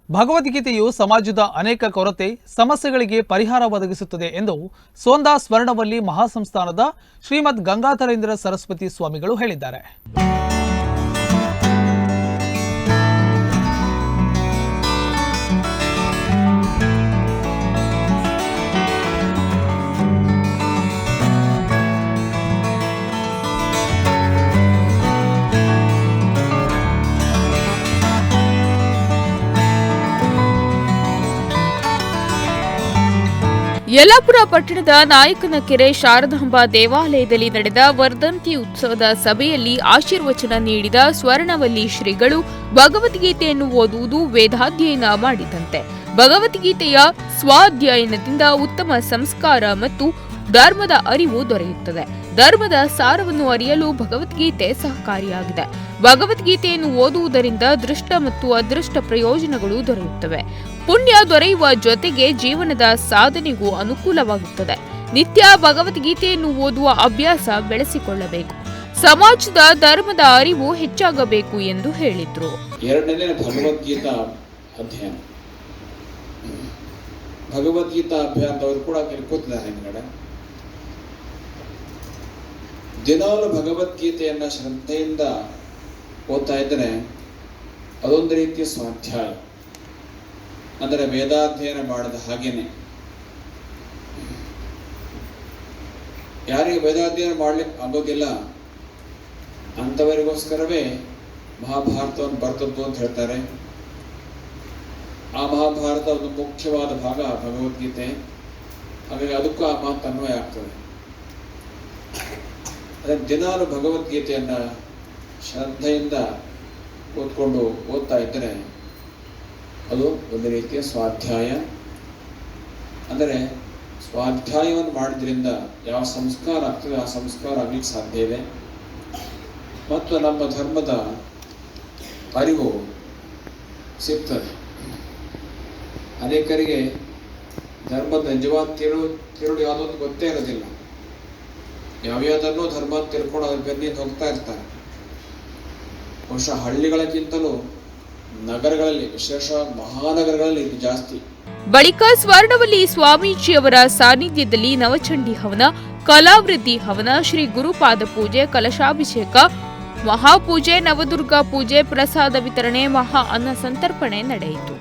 ಭಗವದ್ಗೀತೆಯು ಸಮಾಜದ ಅನೇಕ ಕೊರತೆ ಸಮಸ್ಯೆಗಳಿಗೆ ಪರಿಹಾರ ಒದಗಿಸುತ್ತದೆ ಎಂದು ಸೋಂದಾ ಸ್ವರ್ಣವಲ್ಲಿ ಮಹಾಸಂಸ್ಥಾನದ ಶ್ರೀಮದ್ ಗಂಗಾಧರೇಂದ್ರ ಸರಸ್ವತಿ ಸ್ವಾಮಿಗಳು ಹೇಳಿದ್ದಾರೆ. ಯಲ್ಲಾಪುರ ಪಟ್ಟಣದ ನಾಯಕನಕೆರೆ ಶಾರದಾಂಬಾ ದೇವಾಲಯದಲ್ಲಿ ನಡೆದ ವರ್ಧಂತಿ ಉತ್ಸವದ ಸಭೆಯಲ್ಲಿ ಆಶೀರ್ವಚನ ನೀಡಿದ ಸ್ವರ್ಣವಲ್ಲಿ ಶ್ರೀಗಳು ಭಗವದ್ಗೀತೆಯನ್ನು ಓದುವುದು ವೇದಾಧ್ಯಯನ ಮಾಡಿದಂತೆ. ಭಗವದ್ಗೀತೆಯ ಸ್ವಾಧ್ಯಯನದಿಂದ ಉತ್ತಮ ಸಂಸ್ಕಾರ ಮತ್ತು ಧರ್ಮದ ಅರಿವು ದೊರೆಯುತ್ತದೆ. ಧರ್ಮದ ಸಾರವನ್ನು ಅರಿಯಲು ಭಗವದ್ಗೀತೆ ಸಹಕಾರಿಯಾಗಿದೆ. ಭಗವದ್ಗೀತೆಯನ್ನು ಓದುವುದರಿಂದ ದೃಷ್ಟ ಮತ್ತು ಅದೃಷ್ಟ ಪ್ರಯೋಜನಗಳು ದೊರೆಯುತ್ತವೆ. ಪುಣ್ಯ ದೊರೆಯುವ ಜೊತೆಗೆ ಜೀವನದ ಸಾಧನೆಗೂ ಅನುಕೂಲವಾಗುತ್ತದೆ. ನಿತ್ಯ ಭಗವದ್ಗೀತೆಯನ್ನು ಓದುವ ಅಭ್ಯಾಸ ಬೆಳೆಸಿಕೊಳ್ಳಬೇಕು. ಸಮಾಜದ ಧರ್ಮದ ಅರಿವು ಹೆಚ್ಚಾಗಬೇಕು ಎಂದು ಹೇಳಿದ್ರು. ಎರಡನೇ ಭಗವದ್ಗೀತಾ ಅಧ್ಯಯನ. ಭಗವದ್ಗೀತಾ ಅಭ್ಯಾಸದವರು ಕೂಡ ಕೂತಿದ್ದಾರೆ ಹಿಂದ್ಗಡೆ. ದಿನಾಲು ಭಗವದ್ಗೀತೆಯನ್ನ ಶ್ರದ್ಧೆಯಿಂದ ಓದ್ತಾ ಇದ್ದರೆ ಅದೊಂದು ರೀತಿಯ ಸ್ವಾಧ್ಯಾಯ, ಅಂದರೆ ವೇದಾಧ್ಯಯನ ಮಾಡಿದ ಹಾಗೇನೆ. ಯಾರಿಗೆ ವೇದಾಧ್ಯಯನ ಮಾಡ್ಲಿಕ್ಕೆ ಆಗೋದಿಲ್ಲ ಅಂಥವರಿಗೋಸ್ಕರವೇ ಮಹಾಭಾರತವನ್ನು ಬರ್ತದ್ದು ಅಂತ ಹೇಳ್ತಾರೆ. ಆ ಮಹಾಭಾರತ ಒಂದು ಮುಖ್ಯವಾದ ಭಾಗ ಭಗವದ್ಗೀತೆ. ಹಾಗಾಗಿ ಅದಕ್ಕೂ ಆ ಮಾತು ಅನ್ವಯ ಆಗ್ತದೆ. ಅದನ್ನು ದಿನಾಲು ಭಗವದ್ಗೀತೆಯನ್ನು ಶ್ರದ್ಧೆಯಿಂದ ಓದ್ತಾ ಇದ್ದರೆ ಅದು ಒಂದು ರೀತಿಯ ಸ್ವಾಧ್ಯಾಯ. ಅಂದರೆ ಸ್ವಾಧ್ಯಾಯವನ್ನು ಮಾಡಿದ್ರಿಂದ ಯಾವ ಸಂಸ್ಕಾರ ಆಗ್ತದೆ ಆ ಸಂಸ್ಕಾರ ಆಗಲಿಕ್ಕೆ ಸಾಧ್ಯ ಇದೆ. ಮತ್ತು ನಮ್ಮ ಧರ್ಮದ ಅರಿವು ಸಿಗ್ತದೆ. ಅನೇಕರಿಗೆ ಧರ್ಮದ ನಿಜವಾದ ತಿರುಳು ಯಾವುದೊಂದು ಗೊತ್ತೇ ಇರೋದಿಲ್ಲ. ಯಾವ್ಯಾವುದನ್ನು ಧರ್ಮ ತಿಳ್ಕೊಂಡು ಅದ್ರ ಬೆನ್ನಿಂದ ಹೋಗ್ತಾ ಇರ್ತಾರೆ. ಬಹುಶಃ ಹಳ್ಳಿಗಳಕ್ಕಿಂತಲೂ ನಗರಗಳಲ್ಲಿ, ವಿಶೇಷ ಮಹಾನಗರಗಳಲ್ಲಿ ಇದು ಜಾಸ್ತಿ. ಬಳಿಕ ಸ್ವರ್ಣವಲ್ಲಿ ಸ್ವಾಮೀಜಿಯವರ ಸಾನ್ನಿಧ್ಯದಲ್ಲಿ ನವಚಂಡಿ ಹವನ, ಕಲಾವೃದ್ಧಿ ಹವನ, ಶ್ರೀ ಗುರುಪಾದ ಪೂಜೆ, ಕಲಶಾಭಿಷೇಕ, ಮಹಾಪೂಜೆ, ನವದುರ್ಗಾ ಪೂಜೆ, ಪ್ರಸಾದ ವಿತರಣೆ, ಮಹಾ ಅನ್ನ ಸಂತರ್ಪಣೆ ನಡೆಯಿತು.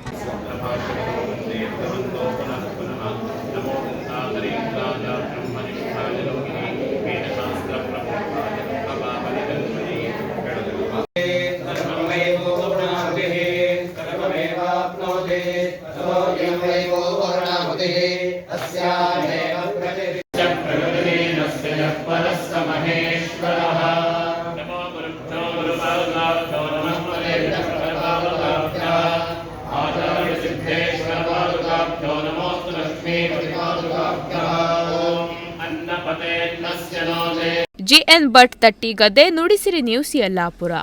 GN Bhat Tattigadde, Nudisiri news, Yellapur.